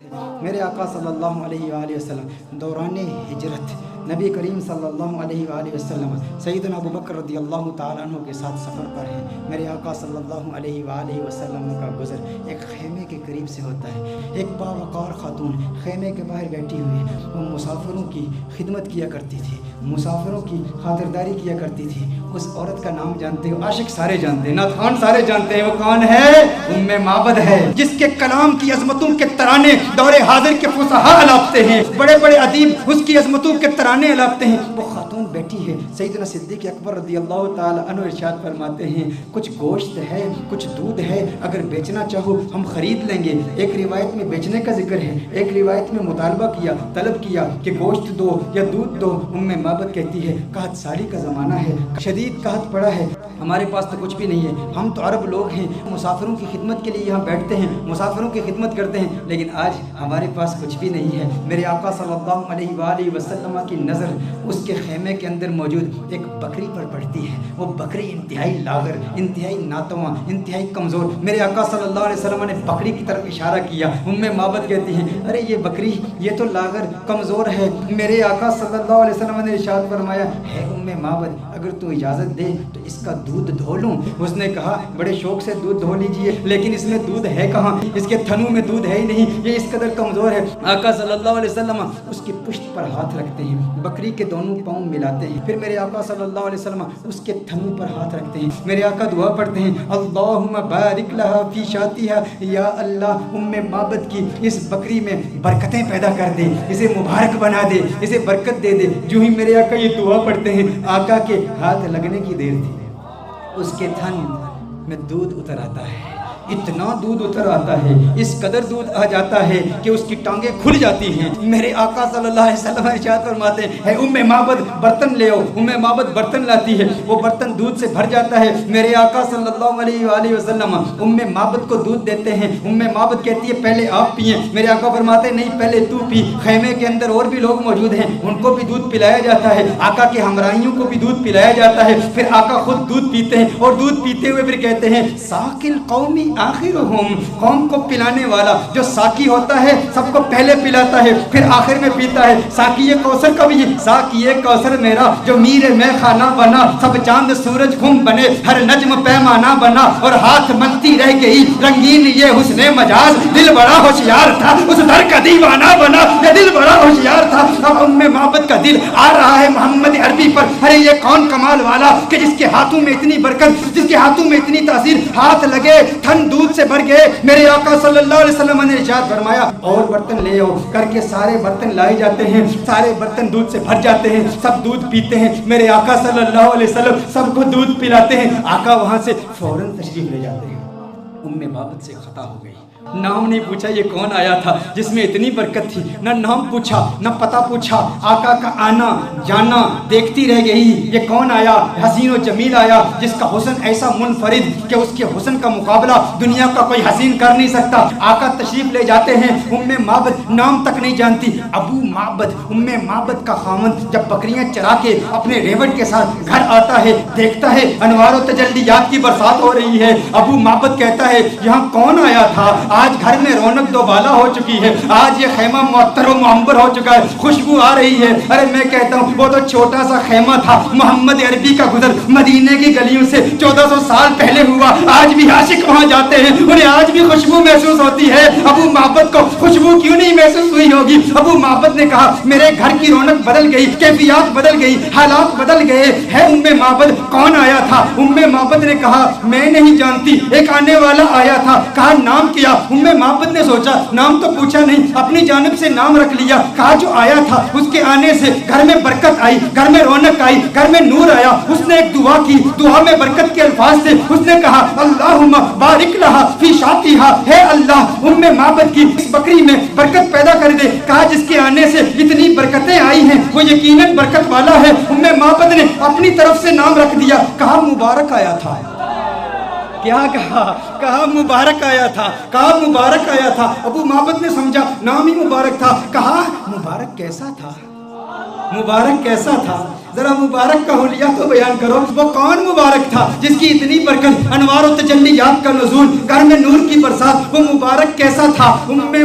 میرے آقا صلی اللہ علیہ وآلہ وسلم دوران ہجرت نبی کریم صلی اللہ علیہ وآلہ وسلم سیدنا ابو بکر رضی اللہ تعالیٰ عنہ کے ساتھ سفر پر ہیں۔ میرے آقا صلی اللہ علیہ وآلہ وسلم کا گزر ایک خیمے کے قریب سے ہوتا ہے۔ ایک باوقار خاتون خیمے کے باہر بیٹھی ہوئی، وہ مسافروں کی خدمت کیا کرتی تھی، مسافروں کی خاطرداری کیا کرتی تھی۔ اس عورت کا نام جانتے ہو؟ عاشق سارے جانتے ہیں، نعت سارے جانتے ہیں۔ وہ کون ہے؟ ام معبد ہے، جس کے کلام کی عظمتوں کے ترانے دور حاضر کے فصحاء الاپتے ہیں، بڑے بڑے ادیب اس کی عظمتوں کے ترانے الاپتے ہیں۔ وہ خاتون بیٹھی ہے، سیدنا صدیق اکبر رضی اللہ تعالی عنہ ارشاد فرماتے ہیں کچھ گوشت ہے، کچھ دودھ ہے، اگر بیچنا چاہو ہم خرید لیں گے۔ ایک روایت میں بیچنے کا ذکر ہے، ایک روایت میں مطالبہ کیا، طلب کیا کہ گوشت دو یا دودھ دو۔ ام معبد کہتی ہے قحط سالی کا زمانہ ہے، شدید قحط پڑا ہے، ہمارے پاس تو کچھ بھی نہیں ہے، ہم تو عرب لوگ ہیں، مسافروں کی خدمت کے لیے یہاں بیٹھتے ہیں، مسافروں کی خدمت کرتے ہیں، لیکن آج ہمارے پاس کچھ بھی نہیں ہے۔ میرے آقا صلی اللہ علیہ وآلہ وسلم کی نظر اس کے خیمے کے اندر موجود ایک بکری پر پڑتی ہے۔ وہ بکری انتہائی لاغر، انتہائی ناتواں، انتہائی کمزور۔ میرے آقا صلی اللہ علیہ وسلم نے بکری کی طرف اشارہ کیا۔ ام معبد کہتی ہیں ارے یہ بکری یہ تو لاغر کمزور ہے۔ میرے آقا صلی اللہ علیہ وسلم نے ارشاد فرمایا ہے ام معبد اگر تو اجازت دے تو اس کا دودھ دھو لوں۔ اس نے کہا بڑے شوق سے دودھ دھو لیجئے، لیکن اس میں دودھ ہے کہاں؟ اس کے تھنوں میں دودھ ہے ہی نہیں، یہ اس قدر کمزور ہے۔ آقا صلی اللہ علیہ وسلم اس کی پشت پر ہاتھ رکھتے ہیں، بکری کے دونوں پاؤں ملاتے ہیں، پھر میرے آقا صلی اللہ علیہ وسلم اس کے تھنوں پر ہاتھ رکھتے ہیں۔ میرے آقا دعا پڑھتے ہیں اللہم بارک لہا فی شاتھا، یا اللہ ام معبد کی اس بکری میں برکتیں پیدا کر دے، اسے مبارک بنا دے، اسے برکت دے دے۔ جو ہی میرے آقا یہ دعا پڑھتے ہیں، آقا کے ہاتھ لگنے کی دیر تھی، اس کے تھن میں دودھ اتر آتا ہے، اتنا دودھ اتر آتا ہے، اس قدر دودھ آ جاتا ہے کہ اس کی ٹانگیں کھل جاتی ہیں۔ میرے آقا صلی اللہ علیہ وسلم ارشاد فرماتے ہیں ام معبد برتن لے آؤ۔ ام معبد برتن لاتی ہے، وہ برتن دودھ سے بھر جاتا ہے۔ میرے آقا صلی اللہ علیہ وآلہ وسلم ام معبد کو دودھ دیتے ہیں۔ ام معبد کہتی ہے پہلے آپ پئیں۔ میرے آقا فرماتے ہیں نہیں پہلے تو پی۔ خیمے کے اندر اور بھی لوگ موجود ہیں، ان کو بھی دودھ پلایا جاتا ہے، آقا کے ہمراہیوں کو بھی دودھ پلایا جاتا ہے۔ پھر آقا خود دودھ پیتے ہیں اور دودھ پیتے ہوئے پھر کہتے ہیں ساقی القوم آخرہم، قوم کو پلانے والا جو ساقی ہوتا ہے سب کو پہلے پلاتا ہے پھر آخر میں پیتا ہے۔ ساقی کوثر کا بھی ساقی کوثر میرا جو میر میں خانہ بنا، سب چاند سورج خم بنے، ہر نجم پیمانہ بنا، اور ہاتھ ملتی رہ گئی رنگین یہ حسن مجاز، دل بڑا ہوشیار تھا اس در کا دیوانہ بنا، یہ دل بڑا ہوشیار تھا۔ اب ام معبد کا دل آ رہا ہے محمد عربی پر، ارے یہ کون کمال والا کہ جس کے ہاتھوں میں اتنی برکت، جس کے ہاتھوں میں اتنی تاثیر، ہاتھ لگے تھن دودھ سے بھر گئے۔ میرے آقا صلی اللہ علیہ وسلم نے ارشاد فرمایا اور برتن لے آؤ کر کے سارے برتن لائے جاتے ہیں، سارے برتن دودھ سے بھر جاتے ہیں، سب دودھ پیتے ہیں۔ میرے آقا صلی اللہ علیہ وسلم سب کو دودھ پلاتے ہیں۔ آقا وہاں سے فوراً تشریف لے جاتے ہیں۔ ام معبد سے خطا ہو گئی، نام نہیں پوچھا یہ کون آیا تھا جس میں اتنی برکت تھی، نہ نام پوچھا نہ پتہ پوچھا، آقا کا آنا جانا دیکھتی رہ گئی یہ کون آیا، حسین و جمیل آیا جس کا حسن ایسا منفرد کہ اس کے حسن کا مقابلہ دنیا کا کوئی حسین کر نہیں سکتا۔ آقا تشریف لے جاتے ہیں، ام معبد نام تک نہیں جانتی، ابو معبد ام معبد کا خامند جب بکریاں چرا کے اپنے ریوڑ کے ساتھ گھر آتا ہے، دیکھتا ہے انوار و تجلیات کی برسات ہو رہی ہے، ابو معبد کہتا ہے یہاں کون آیا تھا، آج گھر میں رونق دوبالا ہو چکی ہے، آج یہ خیمہ معطر و معمبر ہو چکا ہے، خوشبو آ رہی ہے۔ ارے میں کہتا ہوں وہ تو چھوٹا سا خیمہ تھا، محمد عربی کا گزر مدینے کی گلیوں سے 1400 سال پہلے ہوا، آج بھی عاشق وہاں جاتے ہیں، انہیں آج بھی خوشبو محسوس ہوتی ہے۔ ابو معبد کو خوشبو کیوں نہیں محسوس ہوئی ہوگی؟ ابو معبد نے کہا میرے گھر کی رونق بدل گئی، کیفیات بدل گئی، حالات بدل گئے ہے ام معبد کون آیا تھا؟ ام معبد نے کہا میں نہیں جانتی، ایک آنے والا آیا تھا، کہا نام کیا؟ ام معبد نے سوچا نام تو پوچھا نہیں، اپنی جانب سے نام رکھ لیا، کہا جو آیا تھا اس کے آنے سے گھر میں برکت آئی، گھر میں رونق آئی، گھر میں نور آیا۔ اس نے ایک دعا کی، دعا میں برکت کے الفاظ تھے، اس نے کہا اللہم بارک لہا فی شاتھا، ہے اللہ ام معبد کی اس بکری میں برکت پیدا کر دے۔ کہا جس کے آنے سے اتنی برکتیں آئی ہیں وہ یقیناً برکت والا ہے۔ ام معبد نے اپنی طرف سے نام رکھ دیا، کہا مبارک آیا تھا۔ کیا کہا؟ کہا مبارک آیا تھا، کہا مبارک آیا تھا۔ ابو معبد نے سمجھا نام ہی مبارک تھا، کہا مبارک کیسا تھا، مبارک کیسا تھا؟ ذرا مبارک کا حلیہ تو بیان کرو، وہ کون مبارک تھا جس کی اتنی برکت، انوار و تجلیات کا نزول، گھر میں نور کی برسات، وہ مبارک کیسا تھا؟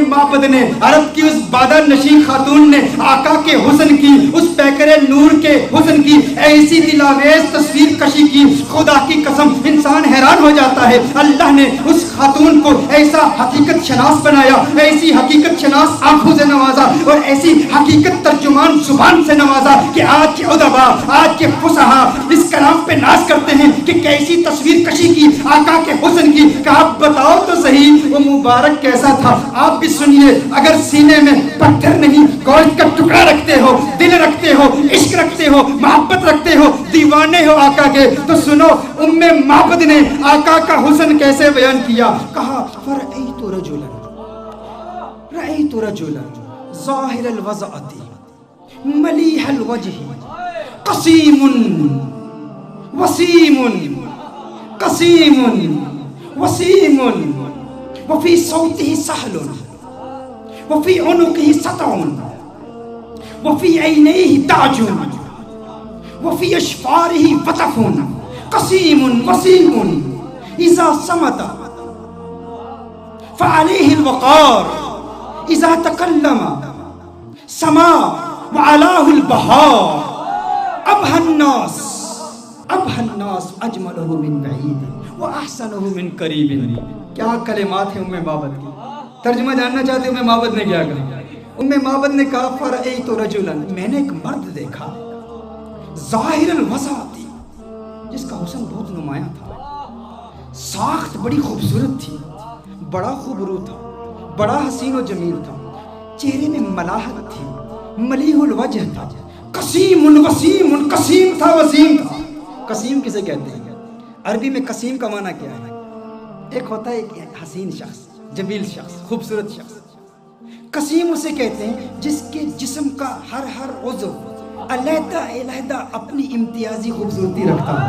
معبد نے، عرب کی اس بادہ نشین خاتون نے آقا کے حسن کی، اس پیکر نور کے حسن کی ایسی دلاویز تصویر کشی کی، خدا کی قسم انسان حیران ہو جاتا ہے۔ اللہ نے اس خاتون کو ایسا حقیقت شناس بنایا، ایسی حقیقت شناس آنکھوں سے نوازا اور ایسی حقیقت ترجمان زبان سے نوازا کہ آج کے ادبا، آج کے فصحا اس کلام پہ ناز کرتے ہیں کہ کیسی تصویر کشی کی آقا کے حسن کی، کہ آپ بتاؤ تو صحیح وہ مبارک کیسا تھا۔ آپ بھی سنیے، اگر سینے میں پتھر نہیں گوشت کا ٹکڑا رکھتے ہو، دل رکھتے ہو، عشق رکھتے ہو، محبت رکھتے ہو، دیوانے ہو آقا کے، تو سنو معبد نے آقا کا حسن کیسے بیان کیا۔ کہا فرأیت رجلا ظاہر الوضعۃ ملیح الوجہ قسیم وسیم قسیم وسیم وفی صوته سہل وفی عنقه سطع وفی عینیہ تاج وفی اشفارہ وطف قسیم وسیم اذا صمت فعلیہ الوقار اذا تکلم سما وعلاه البہار ابہى الناس اجملہ من بعید واحسنہ من قریب۔ کیا کلمات ہیں معبد کی، ترجمہ جاننا چاہتے ہیں معبد نے کیا کہا؟ معبد نے کہا فرأیت رجلا، میں نے ایک مرد دیکھا ظاہر الوضعۃ، جس کا حسن بہت نمایاں تھا، ساخت بڑی خوبصورت تھی، بڑا خوبرو تھا، بڑا حسین و جمیل تھا، چہرے میں ملاحت تھی، ملیح الوجہ تھا، قسیم وسیم، قسیم تھا وسیم تھا۔ قسیم کسے کہتے ہیں؟ عربی میں قسیم کا معنی کیا ہے؟ ایک ہوتا ہے ایک حسین شخص، جمیل شخص، خوبصورت شخص۔ قسیم اسے کہتے ہیں جس کے جسم کا ہر عضو علیحدہ علیحدہ اپنی امتیازی خوبصورتی رکھتا ہے۔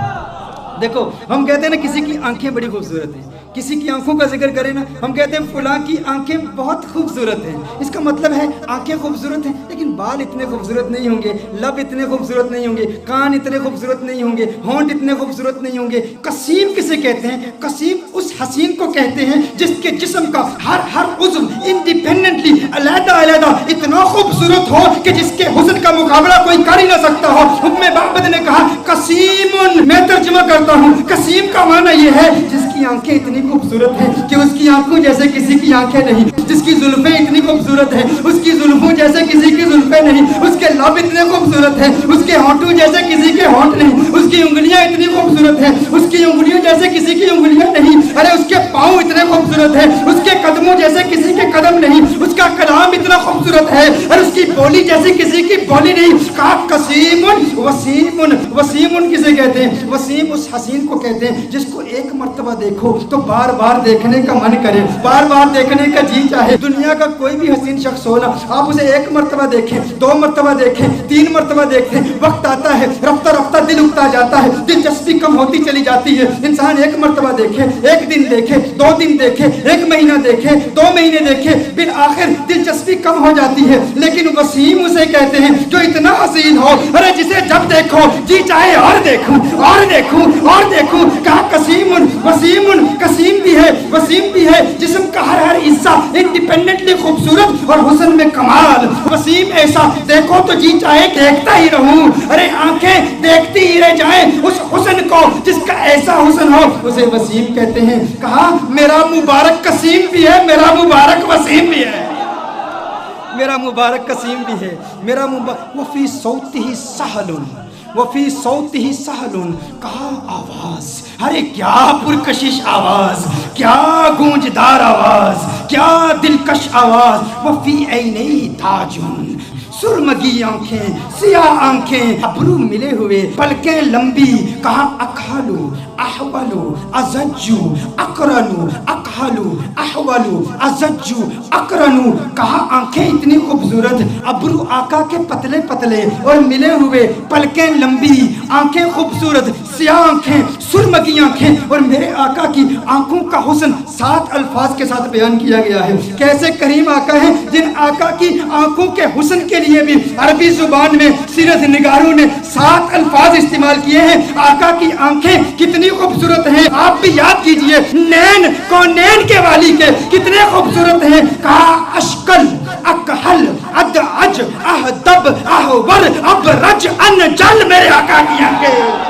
دیکھو ہم کہتے ہیں نا کسی کی آنکھیں بڑی خوبصورت ہیں، کسی کی آنکھوں کا ذکر کریں نا ہم کہتے ہیں فلاں کی آنکھیں بہت خوبصورت ہیں، اس کا مطلب ہے آنکھیں خوبصورت ہیں لیکن بال اتنے خوبصورت نہیں ہوں گے، لب اتنے خوبصورت نہیں ہوں گے، کان اتنے خوبصورت نہیں ہوں گے، ہونٹ اتنے خوبصورت نہیں ہوں گے۔ قسیم کسے کہتے ہیں؟ قسیم اس حسین کو کہتے ہیں جس کے جسم کا ہر عضو انڈیپینڈنٹلی علیحدہ علیحدہ اتنا خوبصورت ہو کہ جس کے حسن کا مقابلہ کوئی کر ہی نہ سکتا ہو۔ معبد نے کہا قسیم، میں ترجمہ کرتا ہوں، قسیم کا معنی یہ ہے جس کی آنکھیں اتنی خوبصورت ہیں کہ اس کی آنکھوں جیسے کسی کی آنکھیں نہیں، جس کی زلفیں اتنی خوبصورت ہیں اس کی زلفوں جیسے کسی کی زلفیں نہیں، اس کے لب اتنے خوبصورت ہیں اس کے ہونٹوں جیسے کسی کے ہونٹ نہیں، اس کی انگلیاں اتنی خوبصورت ہیں اس کی انگلیوں جیسے کسی کی انگلیاں نہیں، ارے اس کے پاؤں اتنے خوبصورت ہیں اس کے قدموں جیسے کسی کے قدم نہیں، اس کا کلام اتنا خوبصورت ہے اور اس کی بولی جیسی کسی کی بولی نہیں۔ کہا قسیم وسیم، وسیم کسے کہتے ہیں؟ وسیم اس حسین کو کہتے ہیں جس کو ایک مرتبہ دیکھو تو بار بار دیکھنے کا من کرے، بار بار دیکھنے کا جی چاہے۔ دنیا کا کوئی بھی حسین شخص ہو نا، آپ اسے ایک مرتبہ دیکھیں، دو مرتبہ دیکھیں، تین مرتبہ دیکھیں، وقت آتا ہے رفتہ رفتہ دل اکتا جاتا ہے، دلچسپی کم ہوتی چلی جاتی ہے۔ انسان ایک مرتبہ دیکھے، ایک دن دیکھے، دو دن دیکھے، ایک مہینہ دیکھے، دو مہینے دیکھے، بالآخر دلچسپی کم ہو جاتی ہے۔ لیکن وسیم اسے کہتے ہیں جو اتنا حسین ہو، ارے جسے جب دیکھو جی چاہے اور دیکھوں اور دیکھوں اور دیکھوں۔ کہا قسیم وسیم، قسیم بھی ہے وسیم بھی ہے، جسم کا ہر حصہ انڈیپینڈنٹلی خوبصورت اور حسن میں کمال۔ وسیم ایسا دیکھو تو جی چاہے دیکھتا ہی رہوں، ارے آنکھیں دیکھتی ہی رہ جائیں اس حسن کو جس کا ایسا حسن ہو، اسے وسیم کہتے ہیں۔ کہا میرا مبارک قسیم بھی ہے، میرا مبارک وسیم بھی ہے، میرا مبارک قسیم بھی ہے، میرا مبارک وفی صوتہ سہل وفی صوتہ سہل۔ کہا آواز، ارے کیا پرکشش آواز، کیا گونجدار آواز، کیا دلکش آواز۔ وفی عینیہ تاج، سرمگی آنکھیں، سیاہ آنکھیں، ابرو ملے ہوئے، پلکیں لمبی۔ کہا اکھالو احولو ازجو اقرنو اقحلو احولو ازجو اقرنو. کہا آنکھیں اتنی خوبصورت, ابرو آقا کے پتلے پتلے اور ملے ہوئے, پلکیں لمبی, آنکھیں خوبصورت, سیاہ آنکھیں, سرمگی آنکھیں, اور میرے آقا کی آنکھوں کا حسن 7 الفاظ کے ساتھ بیان کیا گیا ہے. کیسے کریم آقا ہیں جن آقا کی آنکھوں کے حسن کے لیے بھی عربی زبان میں سیرت نگاروں نے 7 الفاظ استعمال کیے ہیں. آقا کی آنکھیں کتنی خوبصورت ہیں, آپ بھی یاد کیجئے نین کونین کے والی کے کتنے خوبصورت ہیں. کہا اشکل اکحل ادعج اہدب احور ابرج انجل, میرے آقا کی آنکھیں.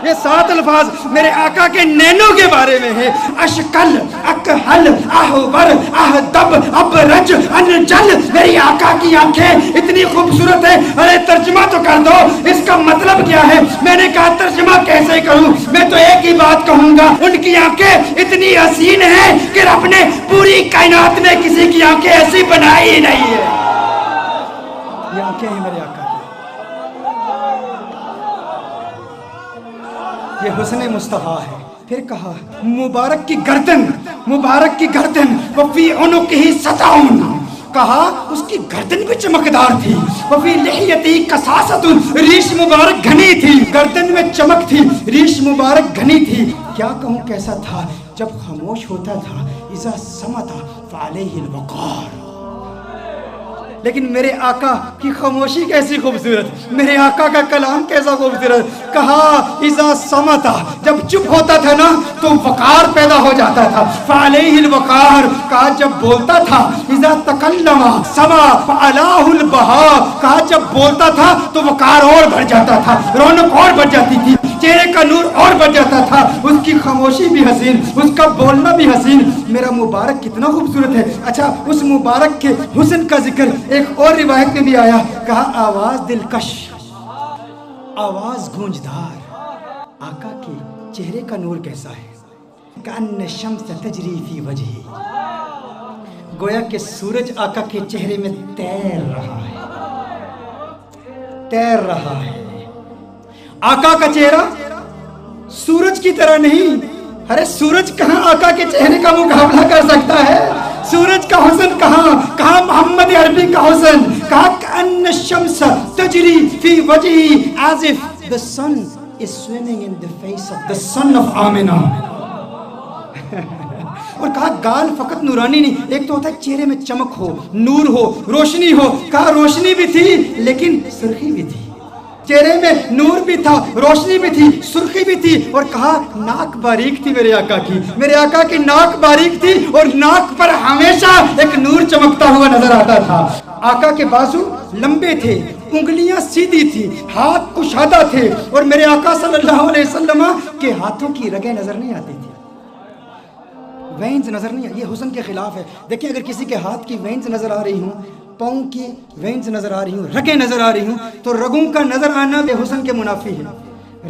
یہ 7 الفاظ میرے آقا کے نینوں کے بارے میں ہیں. اشکل اکحل احور اہدب ابرج انجل, میری آقا کی آنکھیں اتنی خوبصورت ہیں. ارے ترجمہ تو کر دو, اس کا مطلب کیا ہے؟ میں نے کہا ترجمہ کیسے کروں, میں تو ایک ہی بات کہوں گا, ان کی آنکھیں اتنی حسین ہیں کہ رب نے پوری کائنات میں کسی کی آنکھیں ایسی بنائی ہی نہیں ہے. یہ آنکھیں ہیں میرے آقا, یہ حسن مصطفیٰ ہے. پھر کہا مبارک کی گردن, مبارک کی گردن وفی عنقہ سطعون, کہا اس کی گردن بھی چمکدار تھی. وفی لحیتہ کثاثۃ, ریش مبارک گھنی تھی, گردن میں چمک تھی, ریش مبارک گھنی تھی. کیا کہوں کیسا تھا جب خاموش ہوتا تھا, اذا صمت فعلیہ الوقار. لیکن میرے آقا کی خاموشی کیسی خوبصورت, میرے آقا کا کلام کیسا خوبصورت. کہا اذا صمت, جب چپ ہوتا تھا نا تو وقار پیدا ہو جاتا تھا. فعلیہ الوقار, کہا جب بولتا تھا. اذا تکلم سما فعلاہ البہا, کہا جب بولتا تھا تو وقار اور بڑھ جاتا تھا, رونق اور بڑھ جاتی تھی, چہرے کا نور اور بڑھ جاتا تھا. اس کی خاموشی بھی حسین, اس کا بولنا بھی حسین. میرا مبارک کتنا خوبصورت ہے. اچھا, اس مبارک کے حسن کا ذکر ایک اور روایت میں بھی آیا. کہا آواز دلکش, آواز گونجدار. آقا کے چہرے کا نور کیسا ہے, کأن شمس تجری فی وجہی, گویا کہ سورج آقا کے چہرے میں تیر رہا ہے, تیر رہا ہے. آقا کا چہرہ سورج کی طرح نہیں. ارے سورج کہاں آقا کے چہرے کا مقابلہ کر سکتا ہے؟ سورج کا حسن کہاں, کہاں محمد عربی کا حسن. کہا کأن الشمس تجری فی وجہی, as if the sun is swimming in the face of the son of Amna. اور کہا گال فقط نورانی نہیں, ایک تو ہوتا ہے چہرے میں چمک ہو, نور ہو, روشنی ہو. کہا روشنی بھی تھی لیکن سرخی بھی تھی, چہرے میں نور بھی تھا, روشنی بھی تھی, سرخی بھی تھی. اور کہا ناک باریک تھی میرے آقا کی, میرے آقا کی ناک باریک تھی, اور ناک پر ہمیشہ ایک نور چمکتا ہوا نظر آتا تھا. آقا کے بازو لمبے تھے, انگلیاں سیدھی تھی, ہاتھ کشادہ تھے, اور میرے آقا صلی اللہ علیہ وسلم کے ہاتھوں کی رگیں نظر نہیں آتی تھی, وینز نظر نہیں. یہ حسن کے خلاف ہے. دیکھیں اگر کسی کے ہاتھ کی وینز نظر آ رہی ہوں, پاؤں کی وینز نظر آ رہی ہوں, رگیں نظر آ رہی ہوں, تو رگوں کا نظر آنا بے حسن کے منافی ہے.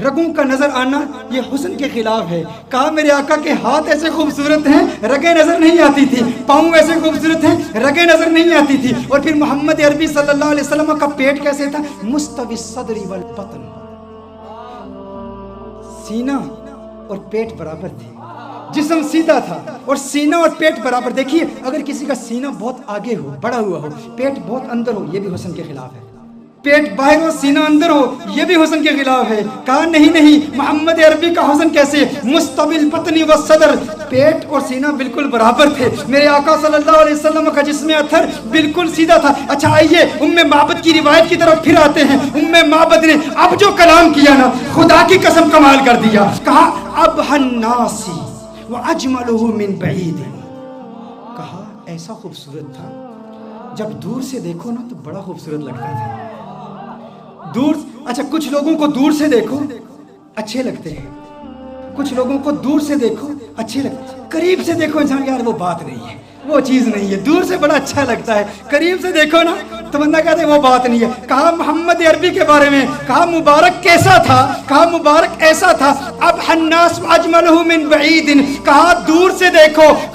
رگوں کا نظر آنا یہ حسن کے خلاف ہے. کہا میرے آقا کے ہاتھ ایسے خوبصورت ہیں, رگیں نظر نہیں آتی تھی, پاؤں ایسے خوبصورت ہیں, رگیں نظر نہیں آتی تھی. اور پھر محمد عربی صلی اللہ علیہ وسلم کا پیٹ کیسے تھا؟ مستوی الصدر والبطن, سینہ اور پیٹ برابر تھے, جسم سیدھا تھا اور سینہ اور پیٹ برابر. دیکھیے اگر کسی کا سینہ بہت آگے ہو, بڑا ہوا ہو, پیٹ بہت اندر ہو, یہ بھی حسن کے خلاف ہے. پیٹ باہر ہو, سینہ اندر ہو, یہ بھی حسن کے خلاف ہے. کہا نہیں, محمد عربی کا حسن کیسے؟ مستوی البطن والصدر, پیٹ اور سینہ بالکل برابر تھے. میرے آقا صلی اللہ علیہ وسلم کا جسم اطہر بالکل سیدھا تھا. اچھا آئیے ام معبد کی روایت کی طرف پھر آتے ہیں. ام معبد نے اب جو کلام کیا نا, خدا کی قسم کمال کر دیا. کہا ابہى الناس وَأَجْمَلُهُ مِنْ بَعِيدٍ, کہا ایسا خوبصورت تھا جب دور سے دیکھو نا تو بڑا خوبصورت لگتا تھا. دور, اچھا کچھ لوگوں کو دور سے دیکھو اچھے لگتے ہیں, کچھ لوگوں کو دور سے دیکھو اچھے لگتے ہیں, قریب سے دیکھو انسان یار وہ بات نہیں ہے, وہ چیز نہیں ہے. دور سے بڑا اچھا لگتا ہے, قریب سے دیکھو نا تو بندہ کہتا ہے وہ بات نہیں ہے. کہا محمد عربی کے بارے میں, کہا مبارک کیسا تھا؟ کہا مبارک ایسا تھا. اب الناس اجملہ من بعید, کہا دور سے دیکھو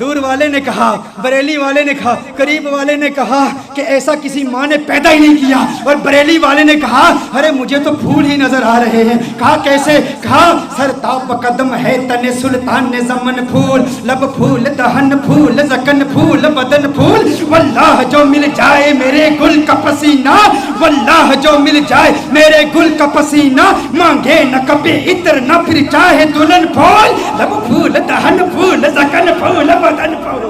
دور والے نے کہا, بریلی والے نے کہا, قریب والے نے کہا کہ ایسا کسی ماں نے پیدا ہی نہیں کیا, اور بریلی والے نے کہا ارے مجھے تو پھول ہی نظر آ رہے ہیں. کہا کیسے؟ کہا سر تاب قدم ہے تن سلطان زمن پھول, لب پھول دہن پھول زکن پھول بدن پھول, واللہ جو مل جائے میرے گل کا پسینہ, واللہ جو مل جائے میرے گل کا پسینہ, مانگے نہ کبھی عطر نہ پھر چاہے دلہن پھول, لب پھول دہن پھول زکن پھول بدن پھول.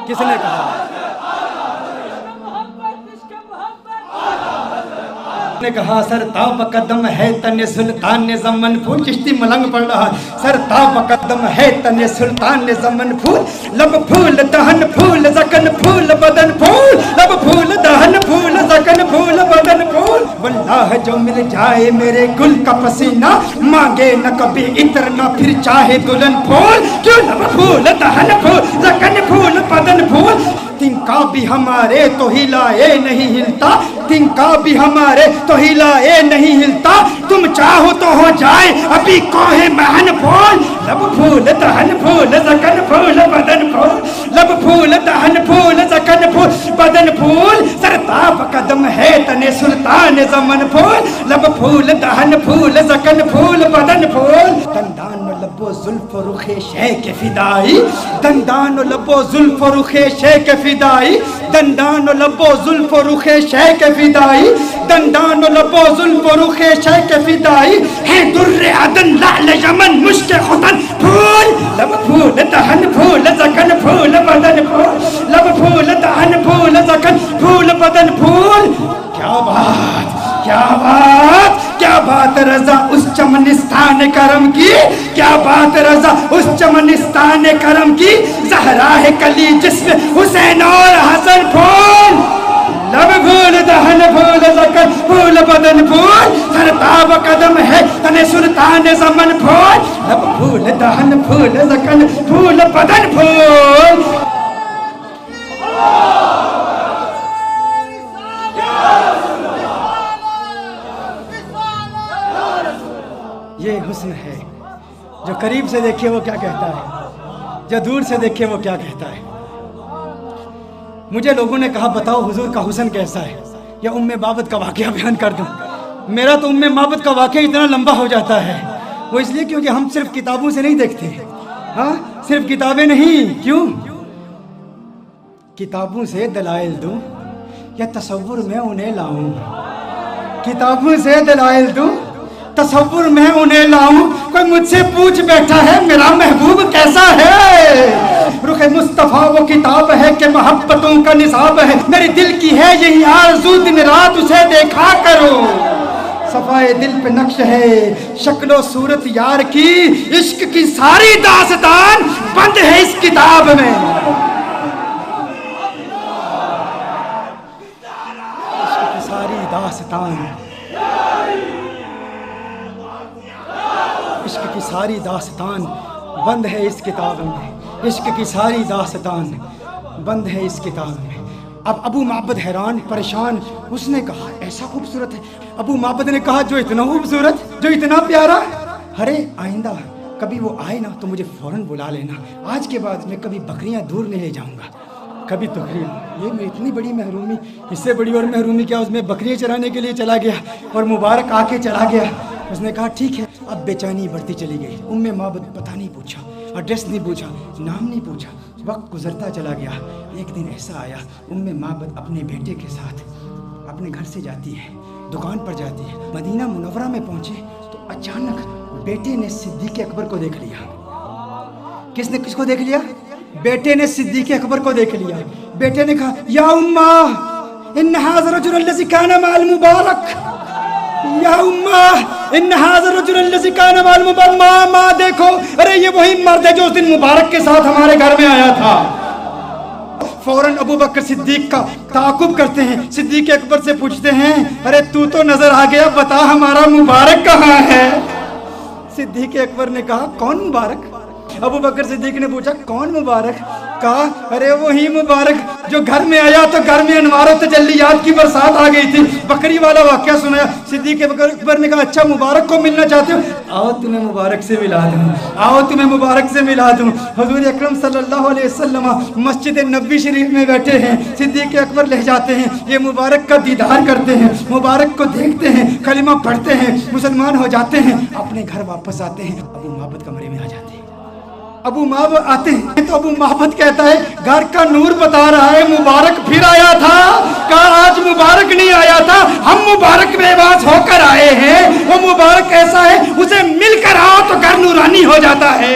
کس نے کہا؟ نے کہا سر تاب قدم ہے تن سلطان زمن پھول. چشتی ملنگ پڑھ رہا, سر تاب قدم ہے تن سلطان زمن پھول, لب پھول دہن پھول زکن پھول بدن پھول, لب پھول دہن پھول زکن پھول بدن پھول, واللہ جو مل جائے میرے گل کا پسینہ, مانگے نہ کبھی عطر نہ پھر چاہے دلہن پھول, کیوں لب پھول دہن پھول زکن پھول بدن پھول. تنکا بھی ہمارے تو ہلائے نہیں ہلتا, تنکا بھی ہمارے تو ہلائے نہیں ہلتا, تم چاہو تو ہو جائے ابھی کوہ مہن پھول, لب پھول دہن پھول زکن پھول بدن پھول, لب پھول دہن پھول زکن پھول بدن پھول, سر تاب قدم ہے تن سلطان زمن پھول, لب پھول دہن پھول زکن پھول بدن پھول. دندان و لب و زلف و رخ شیخ فدائی, دندان و لب و زلف و رخ شیخ فدائی, دندان و لب و زلف و رخ شیخ فدائی, دندان و لب و زلف و رخ شیخ فدائی, ہے در عدن لعل یمن مشک ختن پھول, لب پھول دہن پھول زکن پھول بدن پھول, لب پھول دہن پھول زکن پھول بدن پھول. کیا بات, کیا بات, کیا بات رضا اس چمنستان کرم کی, کیا بات رضا اس چمنستان کرم کی, زہرا ہے کلی جسم حسین اور حسن پھول, لب پھول دہن پھول زکن پھول بدن پھول, سر تاب قدم ہے تن سلطان زمن پھول, لب پھول دہن پھول زکن پھول بدن پھول. یہ حسن ہے, جو قریب سے دیکھے وہ کیا کہتا ہے, جو دور سے دیکھے وہ کیا کہتا ہے. مجھے لوگوں نے کہا بتاؤ حضور کا حسن کیسا ہے, یا ام مابد کا واقعہ بیان کر دوں. میرا تو ام مابد کا واقعہ اتنا لمبا ہو جاتا ہے, وہ اس لیے کیونکہ ہم صرف کتابوں سے نہیں دیکھتے. ہاں صرف کتابیں نہیں, کیوں؟ کتابوں سے دلائل دوں یا تصور میں انہیں لاؤں, کتابوں سے دلائل دوں تصور میں انہیں لاؤں. کوئی مجھ سے پوچھ بیٹھا ہے میرا محبوب کیسا ہے, رخ مصطفیٰ وہ کتاب ہے کہ محبتوں کا نصاب ہے, میرے دل کی ہے یہی آرزو دن رات اسے دیکھا کرو. صفائے دل پہ نقش ہے شکل و صورت یار کی, عشق کی ساری داستان بند ہے اس کتاب میں. عشق کی ساری داستان, عشق کی ساری داستان بند ہے اس کتاب میں, عشق کی ساری داستان بند ہے اس کتاب میں. اب ابو معبد حیران پریشان, اس نے کہا ایسا خوبصورت ہے. ابو معبد نے کہا جو اتنا خوبصورت, جو اتنا پیارا, ارے آئندہ کبھی وہ آئے نا تو مجھے فوراً بلا لینا, آج کے بعد میں کبھی بکریاں دور نہیں لے جاؤں گا, کبھی تقریر. یہ میں اتنی بڑی محرومی, اس سے بڑی اور محرومی کیا, اس میں بکریاں چرانے کے لیے چلا گیا اور مبارک آ کے چلا گیا. اس نے کہا ٹھیک ہے. اب بے چینی بڑھتی چلی گئی. ام معبد پتہ نہیں پوچھا, ایڈریس نہیں پوچھا, نام نہیں پوچھا, وقت گزرتا چلا گیا. ایک دن ایسا آیا, ام معبد اپنے بیٹے کے ساتھ اپنے گھر سے جاتی ہے, دکان پر جاتی ہے. مدینہ منورہ میں پہنچے تو اچانک بیٹے نے صدیق اکبر کو دیکھ لیا. کس نے کس کو دیکھ لیا؟ بیٹے نے صدیق اکبر کو دیکھ لیا. بیٹے نے کہا یا امّا ان ھذا الرجل الذی کان مع المبارک, یا امّا ان ھذا الرجل الذی کان مع المبارک, ماں دیکھو, ارے یہ وہی مرد ہے جو اس دن مبارک کے ساتھ ہمارے گھر میں آیا تھا. فوراً ابو بکر صدیق کا تعاقب کرتے ہیں, صدیق اکبر سے پوچھتے ہیں ارے تو نظر آ گیا, بتا ہمارا مبارک کہاں ہے. صدیق اکبر نے کہا کون مبارک؟ ابو بکر صدیق نے پوچھا کون مبارک؟ کہا ارے وہی مبارک جو گھر میں آیا تو گھر میں انوار و تجلیات کی برسات آ گئی تھی۔ بکری والا واقعہ سنایا۔ صدیق اکبر نے کہا اچھا مبارک کو ملنا چاہتے ہو؟ آؤ تمہیں مبارک سے ملا دوں، آؤ تمہیں مبارک سے ملا دوں۔ حضور اکرم صلی اللہ علیہ وسلم مسجد نبوی شریف میں بیٹھے ہیں، صدیق اکبر لے جاتے ہیں، یہ مبارک کا دیدار کرتے ہیں، مبارک کو دیکھتے ہیں، کلمہ پڑھتے ہیں، مسلمان ہو جاتے ہیں، اپنے گھر واپس آتے ہیں، ابو محبت کمرے میں آ جاتے ہیں۔ ابو محبت آتے ہیں تو ابو محبت کہتا ہے گھر کا نور بتا رہا ہے مبارک پھر آیا تھا۔ کہا آج مبارک نہیں آیا تھا، ہم مبارک بے باس ہو کر آئے ہیں۔ وہ مبارک ایسا ہے اسے مل کر آؤ تو گھر نورانی ہو جاتا ہے۔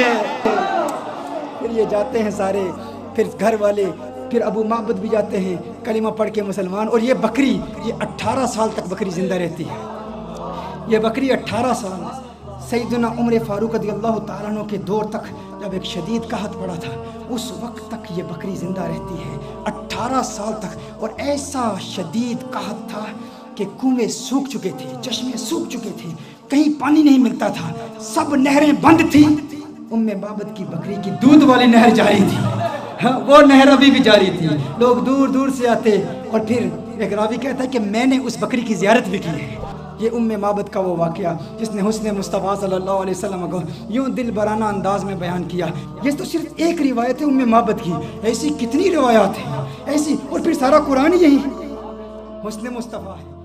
پھر یہ جاتے ہیں سارے، پھر گھر والے، پھر ابو محبت بھی جاتے ہیں کلمہ پڑھ کے مسلمان۔ اور یہ بکری، یہ 18 سال تک بکری زندہ رہتی ہے۔ یہ بکری 18 سال سیدنا عمر فاروق رضی اللہ تعالیٰ عنہ کے دور تک جب ایک شدید قحط پڑا تھا اس وقت تک یہ بکری زندہ رہتی ہے، 18 سال تک۔ اور ایسا شدید قحط تھا کہ کنویں سوکھ چکے تھے، چشمے سوکھ چکے تھے، کہیں پانی نہیں ملتا تھا، سب نہریں بند تھی۔ محبت کی بکری کی دودھ والی نہر جاری تھی، وہ نہر ابھی بھی جاری تھی، لوگ دور دور سے آتے۔ اور پھر ایک راوی کہتا ہے کہ میں نے اس بکری کی زیارت بھی کی ہے۔ یہ محبت کا وہ واقعہ جس نے حسن مصطفیٰ صلی اللہ علیہ وسلم کو یوں دل برانہ انداز میں بیان کیا۔ یہ تو صرف ایک روایت ہے محبت کی، ایسی کتنی روایات ہیں ایسی، اور پھر سارا قرآن یہی حسن مصطفیٰ ہے۔